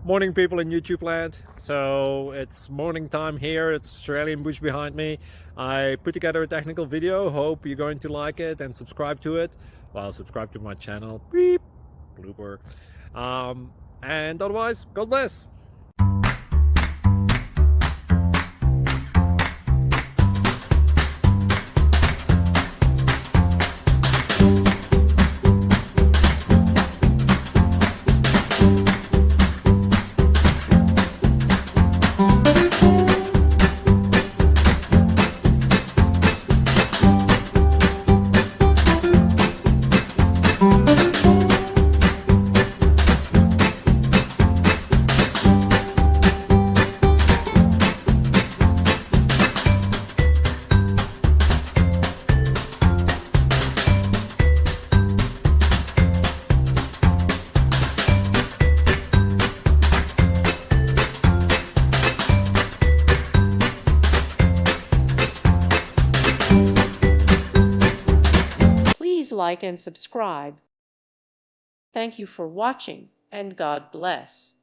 Morning, people in YouTube land. So it's morning time here. It's Australian bush behind me. I put together a technical video. Hope you're going to like it and subscribe to it. Well, subscribe to my channel. Beep. Blooper. And otherwise, God bless. Please like and subscribe. Thank you for watching, and God bless.